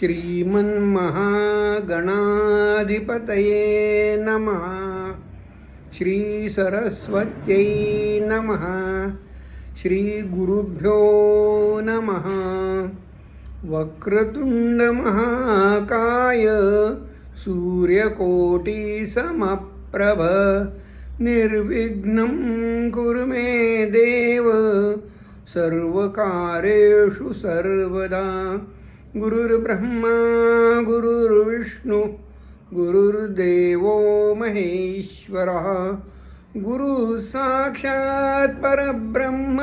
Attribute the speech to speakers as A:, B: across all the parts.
A: श्रीमन्महागणाधिपतये नमः. श्रीसरस्वत्यै नमः. श्रीगुरुभ्यो नमः. वक्रतुण्डमहाकाय सूर्यकोटिसमप्रभ निर्विघ्नं कुरु मे देव सर्वकार्येषु सर्वदा. गुरुर्ब्रह्मा गुरुर्विष्णु गुरुर्देवो महेश्वरः. गुरु साक्षात् परब्रह्म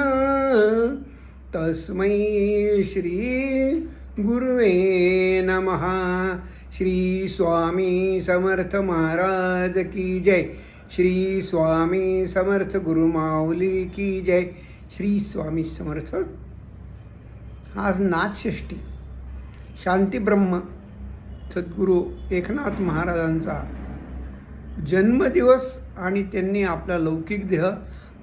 A: तस्मै श्री गुरुवे नमः. श्री स्वामी समर्थ महाराज की जय. श्री स्वामी समर्थ गुरुमाऊली की जय. श्री स्वामी समर्थ. आज नाथषष्ठी, शांतीब्रह्म सद्गुरू एकनाथ महाराजांचा जन्मदिवस आणि त्यांनी आपला लौकिक देह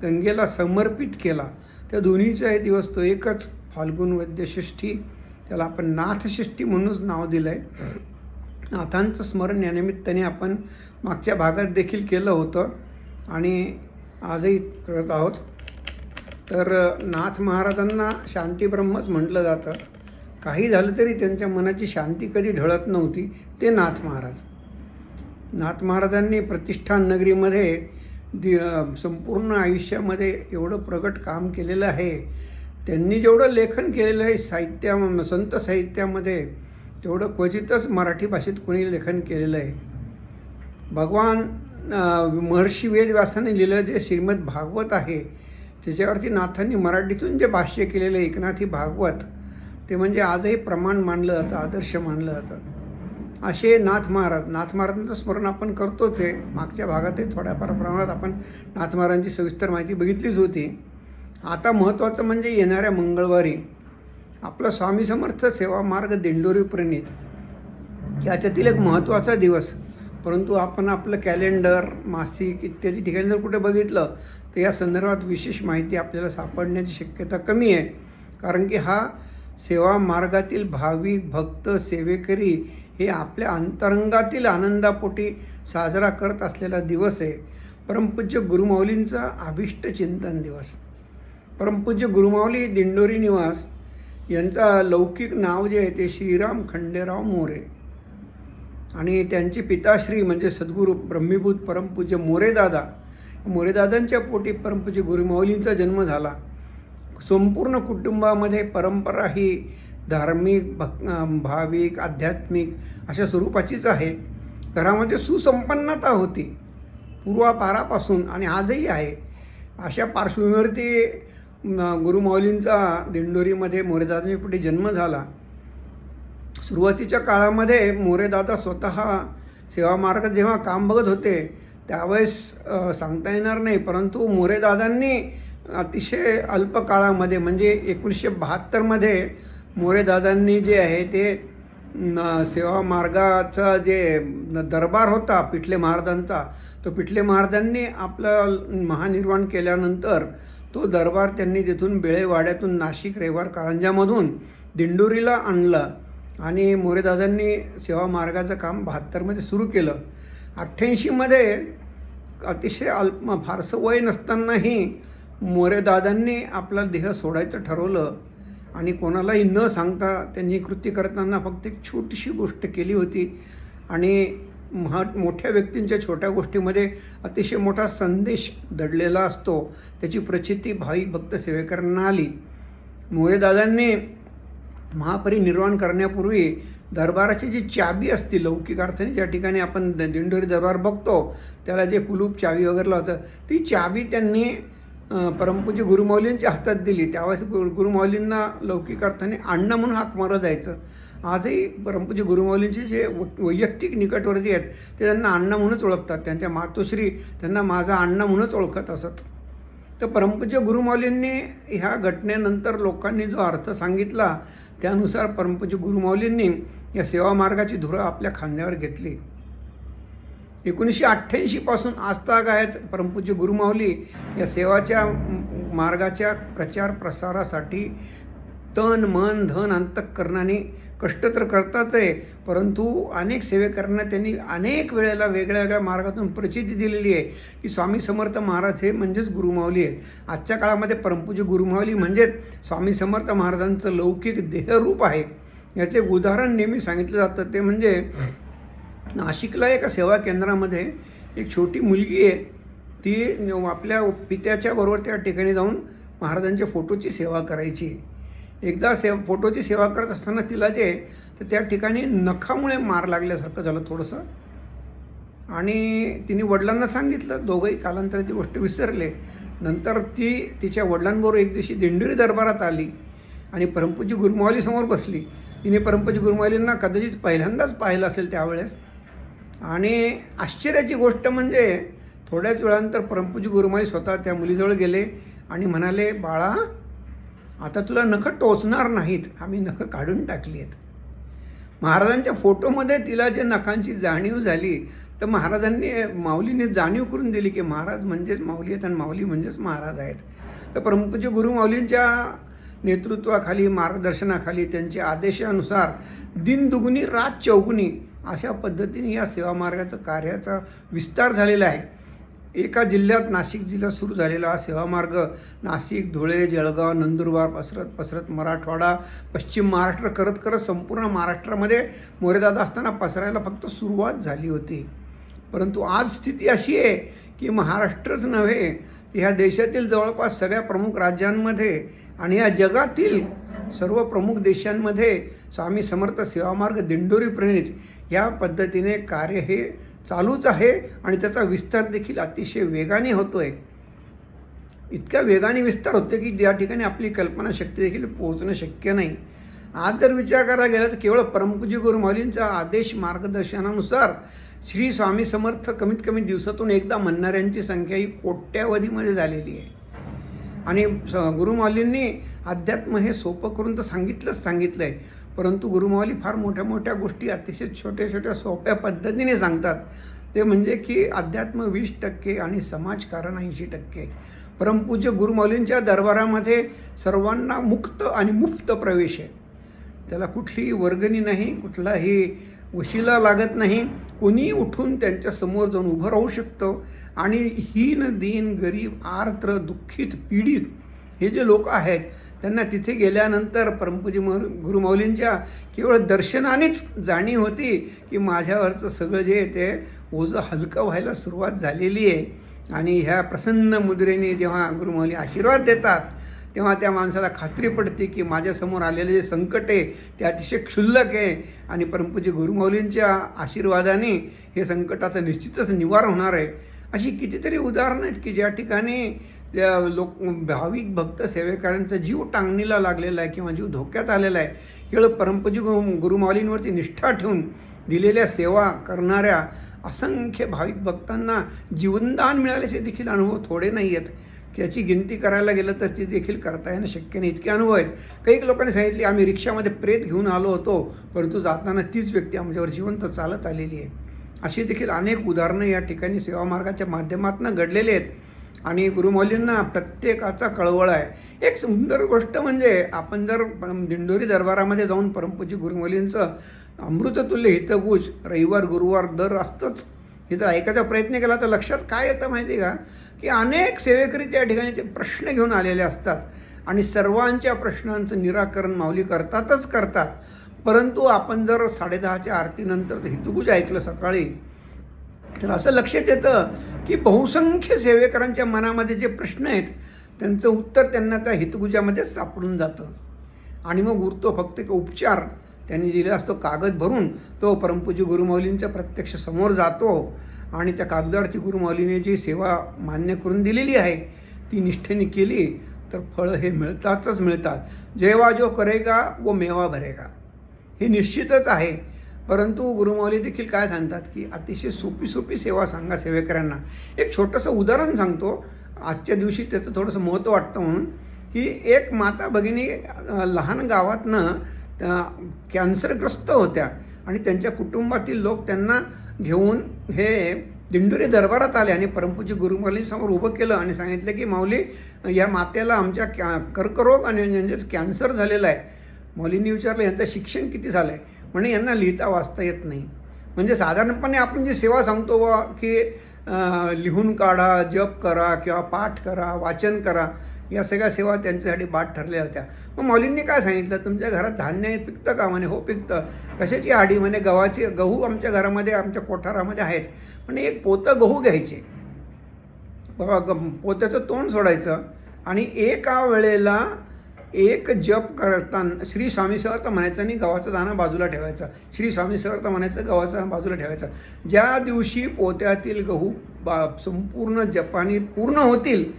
A: गंगेला समर्पित केला. त्या दोन्हीचा हे दिवस तो एकच, फाल्गुन वद्य षष्ठी. त्याला आपण नाथषष्ठी म्हणूनच नाव दिलं आहे. नाथांचं स्मरण या निमित्ताने आपण मागच्या भागात देखील केलं होतं आणि आजही करत आहोत. तर नाथ महाराजांना शांतीब्रह्मच म्हटलं जातं. काही झालं तरी त्यांच्या मनाची शांती कधी ढळत नव्हती. ते नाथ महाराज. नाथ महाराजांनी प्रतिष्ठान नगरीमध्ये संपूर्ण आयुष्यामध्ये एवढं प्रगट काम केलेलं आहे. त्यांनी जेवढं लेखन केलेलं आहे संत साहित्यामध्ये, तेवढं क्वचितच मराठी भाषेत कोणी लेखन केलेलं आहे. भगवान महर्षी वेदव्यासाने लिहिलं जे श्रीमद भागवत आहे, त्याच्यावरती नाथांनी मराठीतून जे भाष्य केलेलं आहे एकनाथी भागवत, ते म्हणजे आजही प्रमाण मानलं जातं, आदर्श मानलं जातं. असे नाथ महाराजांचं स्मरण आपण करतोच आहे. मागच्या भागातही थोड्याफार प्रमाणात आपण नाथ महाराजांची सविस्तर माहिती बघितलीच होती. आता महत्त्वाचं म्हणजे येणाऱ्या मंगळवारी आपला स्वामी समर्थ सेवा मार्ग दिंडोरी प्रणित याच्यातील एक महत्त्वाचा दिवस. परंतु आपण आपलं कॅलेंडर, मासिक इत्यादी ठिकाणी जर कुठे बघितलं तर या संदर्भात विशेष माहिती आपल्याला सापडण्याची शक्यता कमी आहे. कारण की हा सेवा मार्गातील भाविक भक्त सेवेकरी हे आपल्या अंतरंगातील आनंदापोटी साजरा करत असलेला दिवस आहे. परमपूज्य गुरुमाऊलींचा अभिष्ट चिंतन दिवस. परमपूज्य गुरुमाऊली दिंडोरी निवास यांचा लौकिक नाव जे आहे ते श्रीराम खंडेराव मोरे आणि त्यांचे पिताश्री म्हणजे सद्गुरू ब्रह्मीभूत परमपूज्य मोरेदादांच्या पोटी परमपूज्य गुरुमाऊलींचा जन्म झाला. संपूर्ण कुटुंबामध्ये परंपरा ही धार्मिक भाविक आध्यात्मिक अशा स्वरूपाचीच आहे. घरामध्ये सुसंपन्नता होती पूर्वापारापासून आणि आजही आहे. अशा पार्श्वभूमीवरती गुरुमाऊलींचा दिंडोरीमध्ये मोरेदादांच्या पोटी जन्म झाला. सुरुवातीच्या काळामध्ये मोरेदादा स्वतः सेवा मार्गात जेव्हा काम बघत होते त्यावेळेस सांगता येणार नाही, परंतु मोरेदादांनी अतिशय अल्प काळामध्ये म्हणजे 1972मध्ये मोरेदादांनी जे आहे ते सेवा मार्गाचा जे दरबार होता पिठले महाराजांचा, तो पिठले महाराजांनी आपलं महानिर्वाण केल्यानंतर तो दरबार त्यांनी तिथून बेळेवाड्यातून नाशिक रेवार कारंजामधून दिंडोरीला आणला आणि मोरेदादांनी सेवा मार्गाचं काम 72मध्ये सुरू केलं. 88मध्ये अतिशय फारसं वय नसतानाही मोरेदादांनी आपला देह सोडायचं ठरवलं आणि कोणालाही न सांगता त्यांनी कृती करताना फक्त एक छोटीशी गोष्ट केली होती आणि मोठ्या व्यक्तींच्या छोट्या गोष्टीमध्ये अतिशय मोठा संदेश दडलेला असतो. त्याची प्रचिती भाविक भक्त सेवेकरांना आली. मोरेदादांनी महापरिनिर्वाण करण्यापूर्वी दरबाराची जी चाबी असते लौकिक अर्थाने, ज्या ठिकाणी आपण दिंडोरी दरबार बघतो त्याला जे कुलूप चावी वगैरे लावतं, ती चाबी त्यांनी परमपूज्य गुरुमाऊलींच्या हातात दिली. त्यावेळेस गुरुमाऊलींना लौकिक अर्थाने अण्णा म्हणून हाक मारलं जायचं. आजही परमपूज्य गुरुमाऊलींचे जे वैयक्तिक निकटवर्ती आहेत ते त्यांना अण्णा म्हणूनच ओळखतात. त्यांच्या मातोश्री त्यांना माझा अण्णा म्हणूनच ओळखत असत. तर परमपूज्य गुरुमाऊलींनी ह्या घटनेनंतर लोकांनी जो अर्थ सांगितला त्यानुसार परमपूज्य गुरुमाऊलींनी या सेवा मार्गाची धुरा आपल्या खांद्यावर घेतली. 1988 पासून आजतागायत परमपूज्य गुरुमाऊली या सेवाच्या मार्गाच्या प्रचार प्रसारासाठी तन मन धन अंतःकरणाने कष्ट तर करताच आहे, परंतु अनेक सेवेकरांना त्यांनी अनेक वेळेला वेगळ्या वेगळ्या मार्गातून प्रचिती दिलेली आहे की स्वामी समर्थ महाराज हे म्हणजेच गुरुमाऊली आहेत. आजच्या काळामध्ये परमपूज्य गुरुमाऊली म्हणजेच स्वामी समर्थ महाराजांचं लौकिक देहरूप आहे. याचे एक उदाहरण नेहमी सांगितलं जातं, ते म्हणजे नाशिकला एका सेवा केंद्रामध्ये एक छोटी मुलगी आहे. ती आपल्या पित्याच्या बरोबर त्या ठिकाणी जाऊन महाराजांच्या फोटोची सेवा करायची. एकदा फोटोची सेवा करत असताना तिला तर त्या ठिकाणी नखामुळे मार लागल्यासारखं झालं थोडंसं, आणि तिने वडिलांना सांगितलं. दोघंही कालांतराने ती गोष्ट विसरले. नंतर ती तिच्या वडिलांबरोबर एक दिवशी दिंडोरी दरबारात आली आणि परमपूज्य गुरुमाऊलीसमोर बसली. तिने परमपूज्य गुरुमाऊलींना कदाचित पहिल्यांदाच पाहिलं असेल त्यावेळेस. आणि आश्चर्याची गोष्ट म्हणजे थोड्याच वेळानंतर परमपूज्य गुरुमाऊली स्वतः त्या मुलीजवळ गेले आणि म्हणाले, बाळा, आता तुला नखं टोचणार नाहीत, आम्ही नखं काढून टाकली आहेत. महाराजांच्या फोटोमध्ये तिला जे नखांची जाणीव झाली, तर माऊलीने जाणीव करून दिली की महाराज म्हणजेच माऊली आहेत आणि माऊली म्हणजेच महाराज आहेत. तर परमपूज्य गुरुमाऊलींच्या नेतृत्वाखाली, मार्गदर्शनाखाली, त्यांच्या आदेशानुसार दिन दुगुनी रात चौगुनी अशा पद्धतीने या सेवा मार्गाचं कार्याचा विस्तार झालेला आहे. एका जिल्ह्यात, नाशिक जिल्ह्यात सुरू झालेला हा सेवा मार्ग नाशिक, धुळे, जळगाव, नंदुरबार पसरत मराठवाडा, पश्चिम महाराष्ट्र करत करत संपूर्ण महाराष्ट्रामध्ये मोरेदादा असताना पसरायला फक्त सुरुवात झाली होती. परंतु आज स्थिती अशी आहे की महाराष्ट्रच नव्हे, ह्या देशातील जवळपास सगळ्या प्रमुख राज्यांमध्ये आणि या जगातील सर्व प्रमुख देशांमध्ये स्वामी समर्थ सेवा मार्ग दिंडोरी प्रणित या पद्धतीने कार्य हे चालूच आहे आणि त्याचा विस्तार देखील अतिशय वेगाने होतोय. इतक्या वेगाने विस्तार होतो की ज्या ठिकाणी आपली कल्पनाशक्ती देखील पोहोचणं शक्य नाही. आज जर विचार करायला गेला तर केवळ परमपूज्य गुरुमाऊलींचा आदेश मार्गदर्शनानुसार श्री स्वामी समर्थ कमीत कमी दिवसातून एकदा म्हणणाऱ्यांची संख्या ही कोट्यावधीमध्ये झालेली आहे. आणि गुरुमाऊलींनी अध्यात्म हे सोपं करून तर सांगितलंय, परंतु गुरुमाऊली फार मोठ्या मोठ्या गोष्टी अतिशय छोट्या छोट्या सोप्या पद्धतीने सांगतात. ते म्हणजे की अध्यात्म 20% आणि समाजकारण 80%. परमपूज्य गुरुमाऊलींच्या दरबारामध्ये सर्वांना मुक्त आणि मुफ्त प्रवेश आहे. त्याला कुठलीही वर्गणी नाही, कुठलाही वशिला लागत नाही. कोणीही उठून त्यांच्या समोर जाऊन उभं राहू शकतं आणि हीन, दीन, गरीब, आर्द्र, दुःखित, पीडित हे जे लोक आहेत त्यांना तिथे गेल्यानंतर परमपूज्य गुरुमाऊलींच्या केवळ दर्शनानेच जाणीव होती की माझ्यावरचं सगळं जे आहे ते ओझं हलकं व्हायला सुरुवात झालेली आहे. आणि ह्या प्रसन्न मुद्रेने जेव्हा गुरुमाऊली आशीर्वाद देतात तेव्हा त्या माणसाला खात्री पडते की माझ्यासमोर आलेले जे संकट आहे ते अतिशय क्षुल्लक आहे आणि परमपूज्य गुरुमाऊलींच्या आशीर्वादाने हे संकटाचं निश्चितच निवारण होणार आहे. अशी कितीतरी उदाहरणं आहेत की ज्या ठिकाणी भाविक भक्त सेवेकरांचा जीव टांगणीला लागलेला आहे किंवा जीव धोक्यात आलेला आहे. केवळ परमपूज्य गुरुमाऊलींवरती निष्ठा ठेवून दिलेल्या सेवा करणाऱ्या असंख्य भाविक भक्तांना जीवनदान मिळाल्याचे देखील अनुभव थोडे नाही आहेत. याची गिनती करायला गेलं तर ती देखील करता येणं शक्य नाही, इतके अनुभव आहेत. काही लोकांनी सांगितले आम्ही रिक्षामध्ये प्रेत घेऊन आलो होतो, परंतु जाताना तीच व्यक्ती आमच्यावर जिवंत चालत आलेली आहे. अशी देखील अनेक उदाहरणं या ठिकाणी सेवा मार्गाच्या माध्यमातून घडलेले आहेत. आणि गुरुमाऊलींना प्रत्येकाचा कळवळ आहे. एक सुंदर गोष्ट म्हणजे आपण जर दिंडोरी दरबारामध्ये जाऊन परमपूज्य गुरुमाऊलींचं अमृततुल्य हितगुज रविवार गुरुवार दर असतंच हे जर ऐकायचा प्रयत्न केला तर लक्षात काय येतं माहिती का, की अनेक सेवेकरी त्या ठिकाणी ते प्रश्न घेऊन आलेले असतात आणि सर्वांच्या प्रश्नांचं निराकरण माऊली करतात. परंतु आपण जर 10:30च्या आरतीनंतरचं हितगुज ऐकलं सकाळी तर असं लक्षात येतं की बहुसंख्य सेवेकरांच्या मनामध्ये जे प्रश्न आहेत त्यांचं उत्तर त्यांना त्या हितगुजामध्ये सापडून जातं. आणि मग उरतो फक्त एक उपचार. त्यांनी दिला असतो कागद भरून, तो परमपूज्य गुरुमाऊलींच्या प्रत्यक्ष समोर जातो आणि त्या कागदावरती गुरुमाऊलीने जी सेवा मान्य करून दिलेली आहे ती निष्ठेने केली तर फळं हे मिळतातच मिळतात. जेवा जो करेगा वो मेवा भरेगा, हे निश्चितच आहे. परंतु गुरुमाऊली देखील काय सांगतात की अतिशय सोपी सेवा सांगा सेवेकरांना. एक छोटंसं उदाहरण सांगतो आजच्या दिवशी, त्याचं थोडंसं महत्त्व वाटतं म्हणून, की एक माता भगिनी लहान गावातनं कॅन्सरग्रस्त होत्या आणि त्यांच्या कुटुंबातील लोक त्यांना घेऊन हे दिंडोरी दरबारात आले आणि परमपूज्य गुरुमाऊलींसमोर उभं केलं आणि सांगितलं की माऊली, या मातेला आमच्या कर्करोग आणि म्हणजेच कॅन्सर झालेला आहे माऊलींनी विचारलं यांचं शिक्षण किती झालं आहे? म्हणे यांना लिहिता वाचता येत नाही. म्हणजे साधारणपणे आपण जी सेवा सांगतो बा की लिहून काढा, जप करा किंवा पाठ करा, वाचन करा, या सगळ्या सेवा त्यांच्यासाठी बाद ठरल्या होत्या. मग माऊलींनी काय सांगितलं, तुमच्या घरात धान्य पिकतं का? म्हणे हो पिकतं. कशाची आडी? म्हणे गहू आमच्या घरामध्ये आमच्या कोठारामध्ये आहेत. म्हणे एक पोतं गहू घ्यायचे, बघा पोत्याचं तोंड सोडायचं आणि एका वेळेला एक जप करताना श्री स्वामी समर्थ म्हणायचं आणि गव्हाचा दाणा बाजूला ठेवायचा. श्री स्वामी समर्थ म्हणायचं, गव्हाचा दाणा बाजूला ठेवायचा. ज्या दिवशी पोत्यातील गहू संपूर्ण जपानी पूर्ण होतील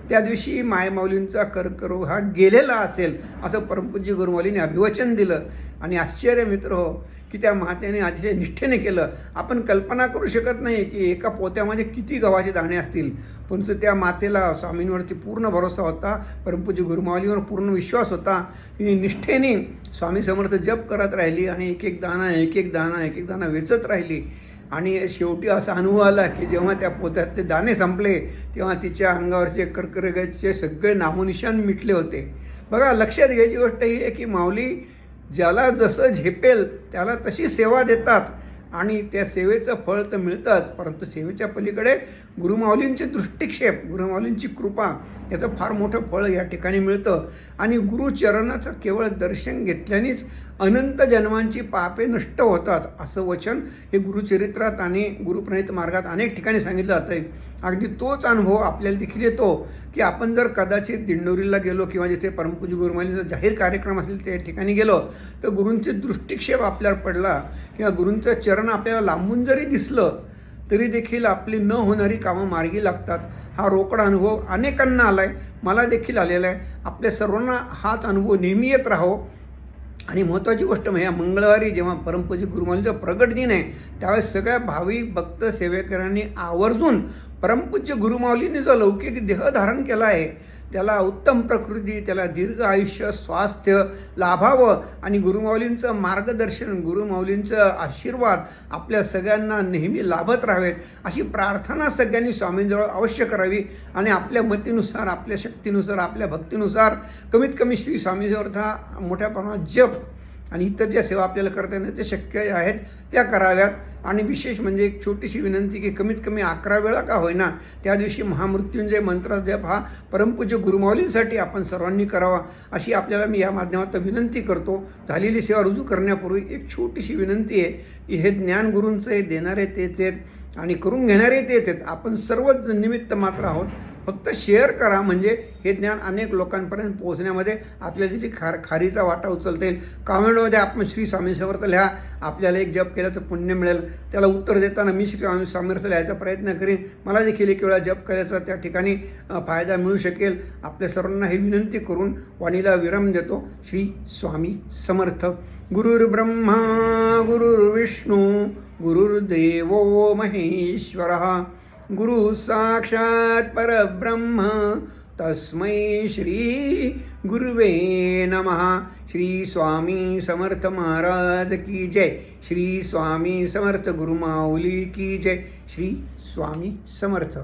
A: त्या दिवशी मायमाऊलींचा कर्करोग हा गेलेला असेल असं परमपूज्य गुरुमाऊलींनी अभिवचन दिलं. आणि आश्चर्य मित्र हो की त्या मातेने अतिशय निष्ठेने केलं. आपण कल्पना करू शकत नाही की एका पोत्यामध्ये किती गव्हाचे दाणे असतील, परंतु त्या मातेला स्वामींवरती पूर्ण भरोसा होता, परमपूज्य गुरुमाऊलींवर पूर्ण विश्वास होता. तिने निष्ठेने स्वामी समर्थ जप करत राहिली आणि एक एक दाणा वेचत राहिली. आणि शेवटी असा अनुभव आला की जेव्हा त्या पोत्यातले दाणे संपले तेव्हा तिच्या अंगावरचे कर्करोगाचे सगळे नामोनिशान मिटले होते. बघा, लक्षात घ्यायची गोष्ट ही आहे की माऊली ज्याला जसं झेपेल त्याला तशी सेवा देतात आणि त्या सेवेचं फळ तर मिळतंच, परंतु सेवेच्या पलीकडे गुरुमाऊलींचे दृष्टिक्षेप, गुरुमाऊलींची कृपा याचं फार मोठं फळ या ठिकाणी मिळतं. आणि गुरुचरणाचं केवळ दर्शन घेतल्यानेच अनंत जन्मांची पापे नष्ट होतात असं वचन हे गुरुचरित्रात आणि गुरुप्रणित मार्गात अनेक ठिकाणी सांगितलं जातं आहे. अगदी तोच अनुभव आपल्याला देखील येतो की आपण जर कदाचित दिंडोरीला गेलो किंवा जिथे परमपूज्य गुरुमाऊलींचा जाहीर कार्यक्रम असेल त्या ठिकाणी गेलो तर गुरूंचे दृष्टिक्षेप आपल्यावर पडला किंवा गुरूंचं चरण आपल्याला लांबून जरी दिसलं तरी देखील आपली न होणारी कामं मार्गी लागतात. हा रोकडा अनुभव अनेकांना आला आहे, मला देखील आलेला आहे. आपल्या सर्वांना हाच अनुभव नेहमी येत राहो. आणि महत्त्वाची गोष्ट म्हणजे या मंगळवारी जेव्हा परमपूज्य गुरुमाऊलींचा प्रगट दिन आहे त्यावेळेस सगळ्या भाविक भक्त सेवेकरांनी आवर्जून परमपूज्य गुरुमाऊलींनी जो लौकिक देह धारण केला आहे त्याला उत्तम प्रकृती, त्याला दीर्घ आयुष्य, स्वास्थ्य लाभावं आणि गुरुमाऊलींचं मार्गदर्शन, गुरुमाऊलींचं आशीर्वाद आपल्या सगळ्यांना नेहमी लाभत राहावेत अशी प्रार्थना सगळ्यांनी स्वामींजवळ अवश्य करावी. आणि आपल्या मतीनुसार, आपल्या शक्तीनुसार, आपल्या भक्तीनुसार कमीत कमी श्री स्वामींचा मोठ्या प्रमाणात जप आणि इतर ज्या सेवा आपल्याला करता येणार ते शक्य आहेत त्या कराव्यात. आणि विशेष म्हणजे एक छोटीशी विनंती की कमीत कमी 11 वेळा का होईना त्या दिवशी महामृत्युंजय मंत्र जप हा परमपूज्य गुरुमाऊलींसाठी आपण सर्वांनी करावा अशी आपल्याला मी या माध्यमातून विनंती करतो. झालेली सेवा रुजू करण्यापूर्वी एक छोटीशी विनंती आहे की हे ज्ञान गुरूंचं आहे, देणारे तेच आहेत आणि करून घेणारे तेच आहेत. आपण सर्वच निमित्त मात्र आहोत. फक्त शेअर करा म्हणजे हे ज्ञान अनेक लोकांपर्यंत पोहोचण्यामध्ये आपल्याला जी खारीचा वाटा उचलता येईल. कॉमेंटमध्ये आपण श्री स्वामी समर्थ लिहा, आपल्याला एक जप केल्याचं पुण्य मिळेल. त्याला उत्तर देताना मी श्री स्वामी समर्थ लिहायचा प्रयत्न करीन. मला देखील एक वेळा जप करायचा त्या ठिकाणी फायदा मिळू शकेल. आपल्या सर्वांना ही विनंती करून वाणीला विराम देतो. श्री स्वामी समर्थ. गुरुर्ब्रह्मा गुरुर्विष्णू गुरुर्देवो महेश्वरः गुरु साक्षात परब्रह्म तस्मै श्री गुरुवे नमः. श्री स्वामी समर्थ महाराज की जय. श्री स्वामी समर्थ गुरुमाऊली की जय. श्री स्वामी समर्थ.